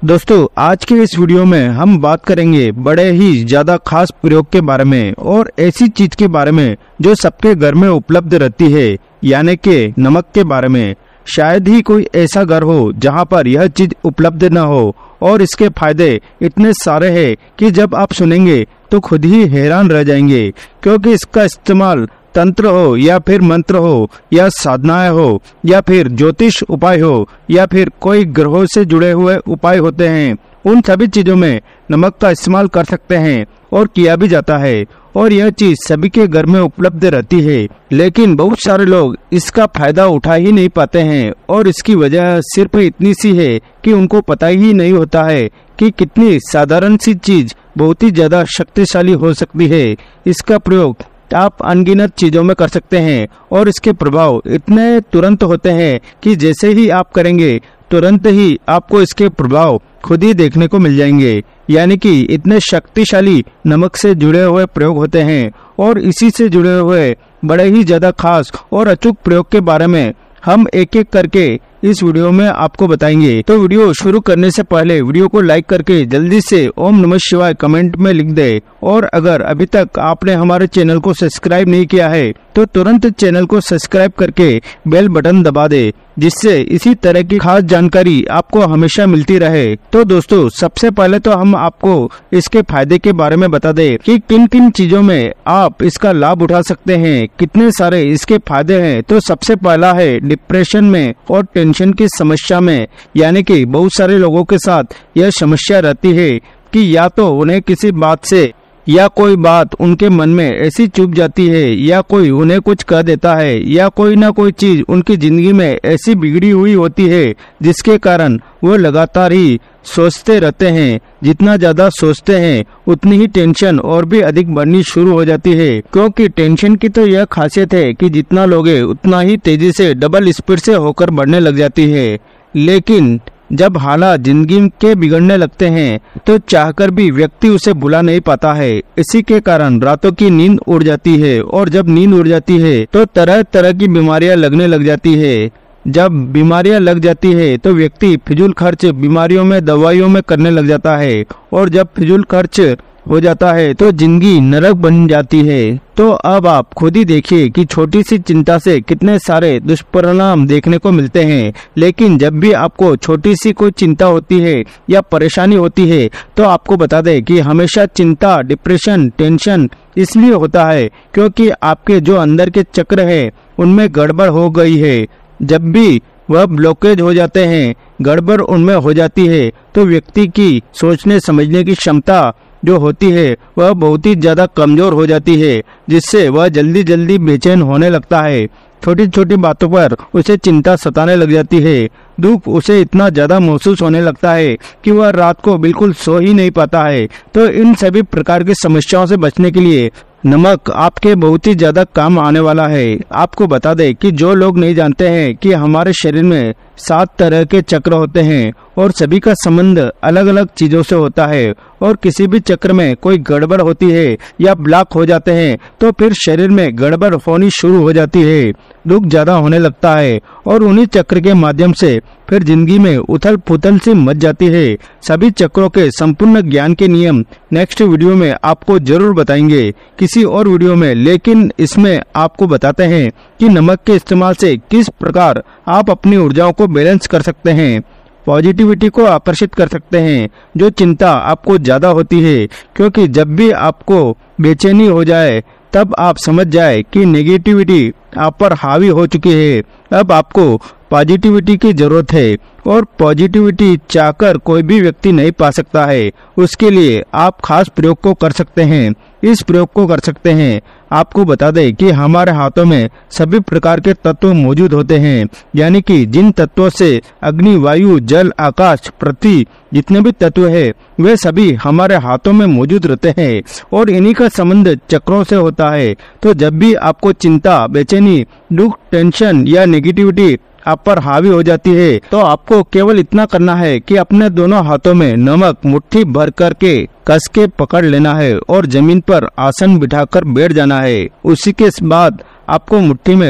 दोस्तों आज के इस वीडियो में हम बात करेंगे बड़े ही ज्यादा खास प्रयोग के बारे में और ऐसी चीज के बारे में जो सबके घर में उपलब्ध रहती है, यानी कि नमक के बारे में। शायद ही कोई ऐसा घर हो जहां पर यह चीज उपलब्ध न हो और इसके फायदे इतने सारे हैं कि जब आप सुनेंगे तो खुद ही हैरान रह जाएंगे, क्योंकि इसका इस्तेमाल तंत्र हो या फिर मंत्र हो या साधनाएं हो या फिर ज्योतिष उपाय हो या फिर कोई ग्रहों से जुड़े हुए उपाय होते हैं, उन सभी चीजों में नमक का इस्तेमाल कर सकते हैं और किया भी जाता है। और यह चीज सभी के घर में उपलब्ध रहती है, लेकिन बहुत सारे लोग इसका फायदा उठा ही नहीं पाते हैं। और इसकी वजह सिर्फ इतनी सी है कि उनको पता ही नहीं होता है कि कितनी साधारण सी चीज बहुत ही ज्यादा शक्तिशाली हो सकती है। इसका प्रयोग आप अनगिनत चीजों में कर सकते हैं और इसके प्रभाव इतने तुरंत होते हैं कि जैसे ही आप करेंगे तुरंत ही आपको इसके प्रभाव खुद ही देखने को मिल जाएंगे। यानी कि इतने शक्तिशाली नमक से जुड़े हुए प्रयोग होते हैं और इसी से जुड़े हुए बड़े ही ज्यादा खास और अचूक प्रयोग के बारे में हम एक एक करके इस वीडियो में आपको बताएंगे। तो वीडियो शुरू करने से पहले वीडियो को लाइक करके जल्दी से ओम नमः शिवाय कमेंट में लिख दे। और अगर अभी तक आपने हमारे चैनल को सब्सक्राइब नहीं किया है तो तुरंत चैनल को सब्सक्राइब करके बेल बटन दबा दे, जिससे इसी तरह की खास जानकारी आपको हमेशा मिलती रहे। तो दोस्तों सबसे पहले तो हम आपको इसके फायदे के बारे में बता दें कि किन किन चीजों में आप इसका लाभ उठा सकते हैं, कितने सारे इसके फायदे हैं। तो सबसे पहला है डिप्रेशन में और टेंशन की समस्या में। यानी कि बहुत सारे लोगों के साथ यह समस्या रहती है कि या तो उन्हें किसी बात से या कोई बात उनके मन में ऐसी चुभ जाती है या कोई उन्हें कुछ कह देता है या कोई ना कोई चीज उनकी जिंदगी में ऐसी बिगड़ी हुई होती है जिसके कारण वो लगातार ही सोचते रहते हैं। जितना ज्यादा सोचते हैं उतनी ही टेंशन और भी अधिक बढ़नी शुरू हो जाती है, क्योंकि टेंशन की तो यह खासियत है कि जितना लोगे उतना ही तेजी से डबल स्पीड से होकर बढ़ने लग जाती है। लेकिन जब हालात जिंदगी के बिगड़ने लगते हैं तो चाहकर भी व्यक्ति उसे भुला नहीं पाता है। इसी के कारण रातों की नींद उड़ जाती है और जब नींद उड़ जाती है तो तरह तरह की बीमारियां लगने लग जाती है। जब बीमारियां लग जाती है तो व्यक्ति फिजूल खर्च बीमारियों में दवाइयों में करने लग जाता है और जब फिजूल खर्च हो जाता है तो जिंदगी नरक बन जाती है। तो अब आप खुद ही देखिए कि छोटी सी चिंता से कितने सारे दुष्परिणाम देखने को मिलते हैं। लेकिन जब भी आपको छोटी सी कोई चिंता होती है या परेशानी होती है तो आपको बता दें कि हमेशा चिंता, डिप्रेशन, टेंशन इसलिए होता है क्योंकि आपके जो अंदर के चक्र है उनमें गड़बड़ हो गई है। जब भी वह ब्लॉकेज हो जाते हैं, गड़बड़ उनमें हो जाती है, तो व्यक्ति की सोचने समझने की क्षमता जो होती है वह बहुत ही ज्यादा कमजोर हो जाती है, जिससे वह जल्दी जल्दी बेचैन होने लगता है। छोटी छोटी बातों पर उसे चिंता सताने लग जाती है। दुख उसे इतना ज्यादा महसूस होने लगता है कि वह रात को बिल्कुल सो ही नहीं पाता है। तो इन सभी प्रकार की समस्याओं से बचने के लिए नमक आपके बहुत ही ज्यादा काम आने वाला है। आपको बता दें कि जो लोग नहीं जानते हैं कि हमारे शरीर में 7 तरह के चक्र होते हैं और सभी का संबंध अलग अलग चीजों से होता है, और किसी भी चक्र में कोई गड़बड़ होती है या ब्लॉक हो जाते हैं तो फिर शरीर में गड़बड़ होनी शुरू हो जाती है, दुख ज्यादा होने लगता है और उन्हीं चक्र के माध्यम से फिर जिंदगी में उथल पुथल सी मच जाती है। सभी चक्रों के संपूर्ण ज्ञान के नियम नेक्स्ट वीडियो में आपको जरूर बताएंगे किसी और वीडियो में, लेकिन इसमें आपको बताते हैं कि नमक के इस्तेमाल से किस प्रकार आप अपनी ऊर्जाओं को बैलेंस कर सकते हैं, पॉजिटिविटी को आकर्षित कर सकते हैं। जो चिंता आपको ज्यादा होती है, क्योंकि जब भी आपको बेचैनी हो जाए तब आप समझ जाए कि नेगेटिविटी आप पर हावी हो चुकी है। अब आपको पॉजिटिविटी की जरूरत है और पॉजिटिविटी चाहकर कोई भी व्यक्ति नहीं पा सकता है। उसके लिए आप खास प्रयोग को कर सकते हैं। इस प्रयोग को कर सकते हैं, आपको बता दें कि हमारे हाथों में सभी प्रकार के तत्व मौजूद होते हैं। यानी कि जिन तत्वों से अग्नि, वायु, जल, आकाश, पृथ्वी जितने भी तत्व है वे सभी हमारे हाथों में मौजूद रहते हैं और इन्हीं का संबंध चक्रों से होता है। तो जब भी आपको चिंता, बेचैनी, दुख, टेंशन या नेगेटिविटी आप पर हावी हो जाती है तो आपको केवल इतना करना है कि अपने दोनों हाथों में नमक मुट्ठी भर करके कस के पकड़ लेना है और जमीन पर आसन बिठाकर बैठ जाना है। उसी के बाद आपको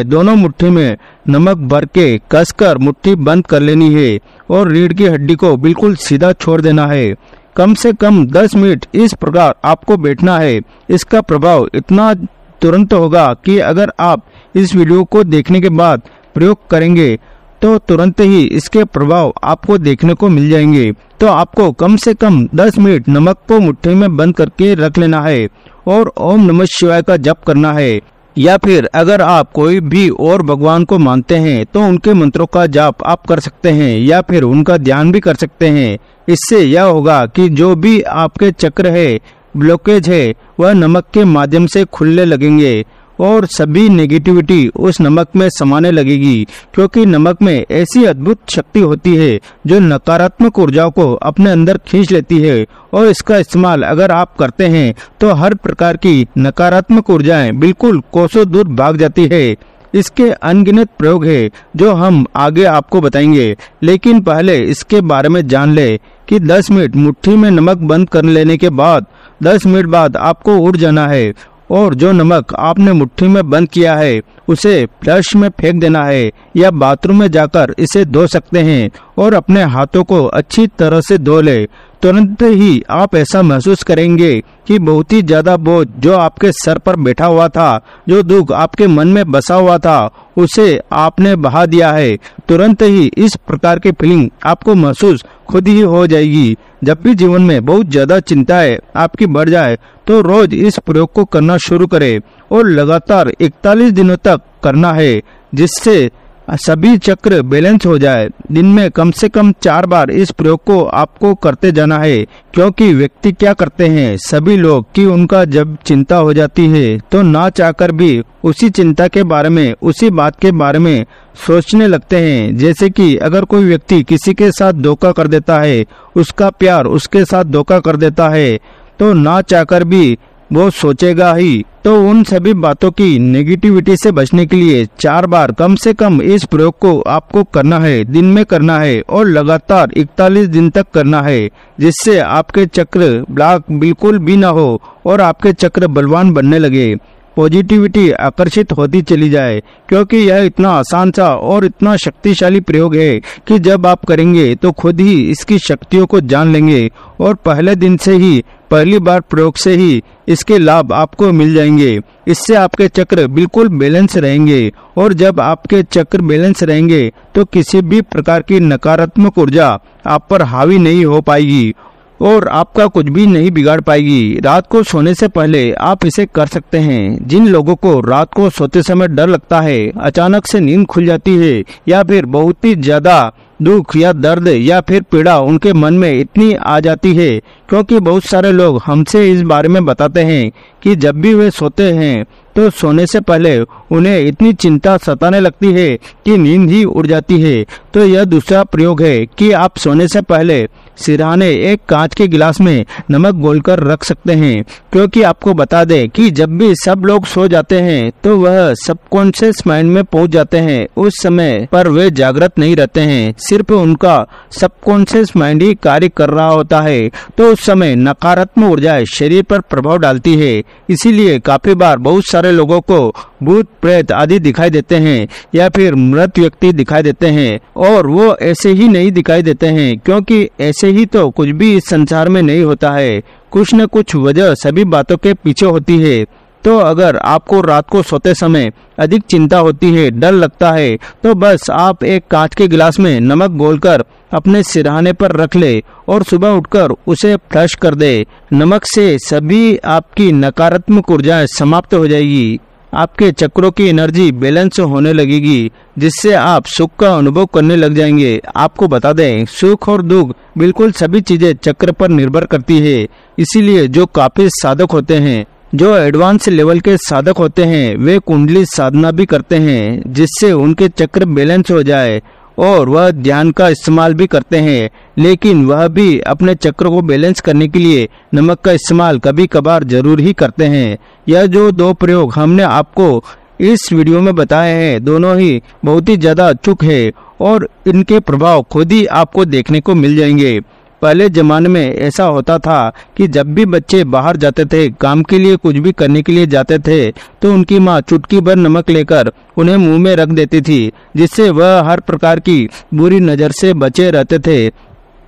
दोनों मुट्ठी में नमक भर के कसकर मुट्ठी बंद कर लेनी है और रीढ़ की हड्डी को बिल्कुल सीधा छोड़ देना है। कम से कम 10 मिनट इस प्रकार आपको बैठना है। इसका प्रभाव इतना तुरंत होगा कि अगर आप इस वीडियो को देखने के बाद प्रयोग करेंगे तो तुरंत ही इसके प्रभाव आपको देखने को मिल जाएंगे। तो आपको कम से कम 10 मिनट नमक को मुट्ठी में बंद करके रख लेना है और ओम नमः शिवाय का जप करना है। या फिर अगर आप कोई भी और भगवान को मानते हैं तो उनके मंत्रों का जाप आप कर सकते हैं या फिर उनका ध्यान भी कर सकते हैं। इससे यह होगा कि जो भी आपके चक्र है, ब्लॉकेज है, वह नमक के माध्यम से खुलने लगेंगे और सभी नेगेटिविटी उस नमक में समाने लगेगी, क्योंकि नमक में ऐसी अद्भुत शक्ति होती है जो नकारात्मक ऊर्जाओं को अपने अंदर खींच लेती है और इसका इस्तेमाल अगर आप करते हैं तो हर प्रकार की नकारात्मक ऊर्जाएं बिल्कुल कोसों दूर भाग जाती है। इसके अनगिनत प्रयोग है जो हम आगे आपको बताएंगे, लेकिन पहले इसके बारे में जान ले कि 10 मिनट मुट्ठी में नमक बंद कर लेने के बाद 10 मिनट बाद आपको उठ जाना है और जो नमक आपने मुट्ठी में बंद किया है उसे फ्लश में फेंक देना है या बाथरूम में जाकर इसे धो सकते हैं और अपने हाथों को अच्छी तरह से धो ले। तुरंत ही आप ऐसा महसूस करेंगे कि बहुत ही ज्यादा बोझ जो आपके सर पर बैठा हुआ था, जो दुख आपके मन में बसा हुआ था, उसे आपने बहा दिया है। तुरंत ही इस प्रकार की फीलिंग आपको महसूस खुद ही हो जाएगी। जब भी जीवन में बहुत ज्यादा चिंताएं आपकी बढ़ जाए तो रोज इस प्रयोग को करना शुरू करें और लगातार 41 दिनों तक करना है, जिससे सभी चक्र बैलेंस हो जाए। दिन में कम से कम 4 बार इस प्रयोग को आपको करते जाना है, क्योंकि व्यक्ति क्या करते हैं सभी लोग कि उनका जब चिंता हो जाती है तो ना चाहकर भी उसी चिंता के बारे में, उसी बात के बारे में सोचने लगते हैं। जैसे कि अगर कोई व्यक्ति किसी के साथ धोखा कर देता है, उसका प्यार उसके साथ धोखा कर देता है तो ना चाहकर भी वो सोचेगा ही। तो उन सभी बातों की नेगेटिविटी से बचने के लिए 4 बार कम से कम इस प्रयोग को आपको करना है, दिन में करना है और लगातार 41 दिन तक करना है, जिससे आपके चक्र ब्लॉक बिल्कुल भी ना हो और आपके चक्र बलवान बनने लगे, पॉजिटिविटी आकर्षित होती चली जाए। क्योंकि यह इतना आसान सा और इतना शक्तिशाली प्रयोग है कि जब आप करेंगे तो खुद ही इसकी शक्तियों को जान लेंगे और पहले दिन से ही, पहली बार प्रयोग से ही इसके लाभ आपको मिल जाएंगे। इससे आपके चक्र बिल्कुल बैलेंस रहेंगे और जब आपके चक्र बैलेंस रहेंगे तो किसी भी प्रकार की नकारात्मक ऊर्जा आप पर हावी नहीं हो पाएगी और आपका कुछ भी नहीं बिगाड़ पाएगी। रात को सोने से पहले आप इसे कर सकते हैं। जिन लोगों को रात को सोते समय डर लगता है, अचानक से नींद खुल जाती है या फिर बहुत ही ज्यादा दुख या दर्द या फिर पीड़ा उनके मन में इतनी आ जाती है, क्योंकि बहुत सारे लोग हमसे इस बारे में बताते हैं कि जब भी वे सोते हैं तो सोने से पहले उन्हें इतनी चिंता सताने लगती है कि नींद ही उड़ जाती है। तो यह दूसरा प्रयोग है कि आप सोने से पहले सिरहाने एक कांच के गिलास में नमक घोलकर रख सकते हैं, क्योंकि आपको बता दें कि जब भी सब लोग सो जाते हैं तो वह सबकॉन्शियस माइंड में पहुंच जाते हैं। उस समय पर वे जागृत नहीं रहते हैं, सिर्फ उनका सबकॉन्शियस माइंड ही कार्य कर रहा होता है। तो उस समय नकारात्मक ऊर्जाएं शरीर पर प्रभाव डालती है। इसीलिए काफी बार बहुत सारे लोगों को भूत प्रेत आदि दिखाई देते हैं या फिर मृत व्यक्ति दिखाई देते हैं, और वो ऐसे ही नहीं दिखाई देते हैं क्योंकि ऐसे ही तो कुछ भी इस संसार में नहीं होता है। कुछ न कुछ वजह सभी बातों के पीछे होती है। तो अगर आपको रात को सोते समय अधिक चिंता होती है, डर लगता है, तो बस आप एक कांच के गिलास में नमक घोलकर अपने सिरहाने पर रख ले और सुबह उठकर उसे फ्लश कर दे। नमक से सभी आपकी नकारात्मक ऊर्जाएं समाप्त हो जाएगी, आपके चक्रों की एनर्जी बैलेंस होने लगेगी, जिससे आप सुख का अनुभव करने लग जाएंगे। आपको बता दें, सुख और दुख बिल्कुल सभी चीजें चक्र पर निर्भर करती है। इसीलिए जो काफी साधक होते हैं, जो एडवांस लेवल के साधक होते हैं, वे कुंडली साधना भी करते हैं जिससे उनके चक्र बैलेंस हो जाए, और वह ध्यान का इस्तेमाल भी करते हैं। लेकिन वह भी अपने चक्र को बैलेंस करने के लिए नमक का इस्तेमाल कभी कभार जरूर ही करते हैं। यह जो 2 प्रयोग हमने आपको इस वीडियो में बताए हैं दोनों ही बहुत ही ज्यादा अचूक है और इनके प्रभाव खुद ही आपको देखने को मिल जाएंगे। पहले जमाने में ऐसा होता था कि जब भी बच्चे बाहर जाते थे, काम के लिए कुछ भी करने के लिए जाते थे, तो उनकी माँ चुटकी भर नमक लेकर उन्हें मुंह में रख देती थी, जिससे वह हर प्रकार की बुरी नजर से बचे रहते थे।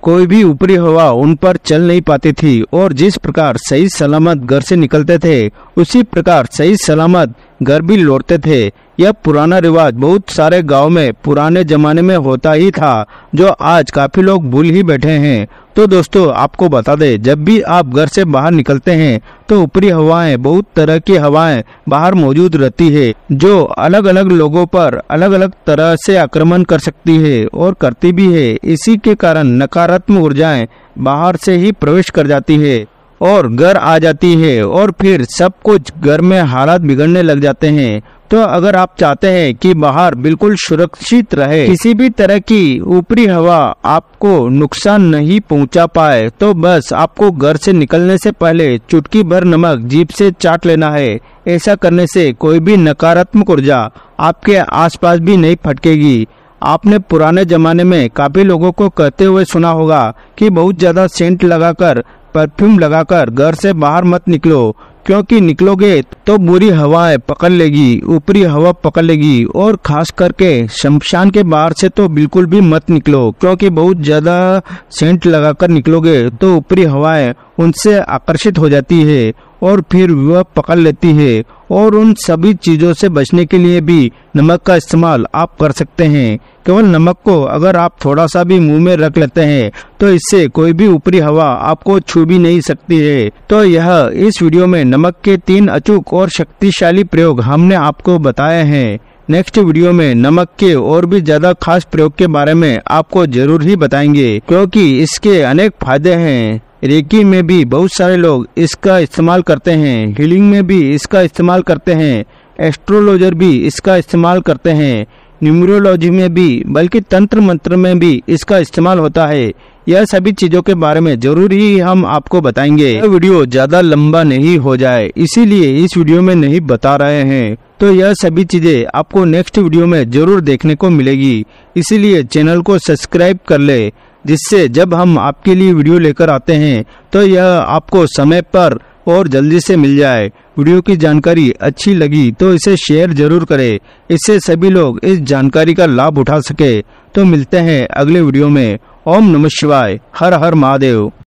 कोई भी ऊपरी हवा उन पर चल नहीं पाती थी और जिस प्रकार सही सलामत घर से निकलते थे, उसी प्रकार सही सलामत घर भी लौटते थे। यह पुराना रिवाज बहुत सारे गांव में पुराने जमाने में होता ही था, जो आज काफी लोग भूल ही बैठे हैं। तो दोस्तों, आपको बता दें, जब भी आप घर से बाहर निकलते हैं तो ऊपरी हवाएं, बहुत तरह की हवाएं बाहर मौजूद रहती है, जो अलग अलग लोगों पर अलग अलग तरह से आक्रमण कर सकती है और करती भी है। इसी के कारण नकारात्मक ऊर्जाएं बाहर से ही प्रवेश कर जाती है और घर आ जाती है और फिर सब कुछ घर में हालात बिगड़ने लग जाते हैं। तो अगर आप चाहते हैं कि बाहर बिल्कुल सुरक्षित रहे, किसी भी तरह की ऊपरी हवा आपको नुकसान नहीं पहुंचा पाए, तो बस आपको घर से निकलने से पहले चुटकी भर नमक जीभ से चाट लेना है। ऐसा करने से कोई भी नकारात्मक ऊर्जा आपके आसपास भी नहीं फटकेगी। आपने पुराने जमाने में काफी लोगों को कहते हुए सुना होगा कि बहुत ज्यादा सेंट लगाकर, परफ्यूम लगाकर घर से बाहर मत निकलो, क्योंकि निकलोगे तो बुरी हवाएं पकड़ लेगी, ऊपरी हवा पकड़ लेगी। और खास करके शमशान के बाहर से तो बिल्कुल भी मत निकलो, क्योंकि बहुत ज्यादा सेंट लगाकर निकलोगे तो ऊपरी हवाएं उनसे आकर्षित हो जाती है और फिर वह पकड़ लेती है। और उन सभी चीजों से बचने के लिए भी नमक का इस्तेमाल आप कर सकते हैं। केवल नमक को अगर आप थोड़ा सा भी मुंह में रख लेते हैं तो इससे कोई भी ऊपरी हवा आपको छू भी नहीं सकती है। तो यह इस वीडियो में नमक के 3 अचूक और शक्तिशाली प्रयोग हमने आपको बताए हैं। नेक्स्ट वीडियो में नमक के और भी ज्यादा खास प्रयोग के बारे में आपको जरूर ही बताएंगे, क्योंकि इसके अनेक फायदे हैं। रेकी में भी बहुत सारे लोग इसका इस्तेमाल करते हैं, हीलिंग में भी इसका इस्तेमाल करते हैं, एस्ट्रोलॉजर भी इसका इस्तेमाल करते हैं, न्यूमरोलॉजी में भी, बल्कि तंत्र मंत्र में भी इसका इस्तेमाल होता है। यह सभी चीजों के बारे में जरूर ही हम आपको बताएंगे। यह वीडियो ज्यादा लंबा नहीं हो जाए, इसीलिए इस वीडियो में नहीं बता रहे हैं। तो यह सभी चीजें आपको नेक्स्ट वीडियो में जरूर देखने को मिलेगी, इसीलिए चैनल को सब्सक्राइब कर ले, जिससे जब हम आपके लिए वीडियो लेकर आते हैं तो यह आपको समय पर और जल्दी से मिल जाए। वीडियो की जानकारी अच्छी लगी तो इसे शेयर जरूर करें, इससे सभी लोग इस जानकारी का लाभ उठा सके। तो मिलते हैं अगले वीडियो में। ओम नमः शिवाय, हर हर महादेव।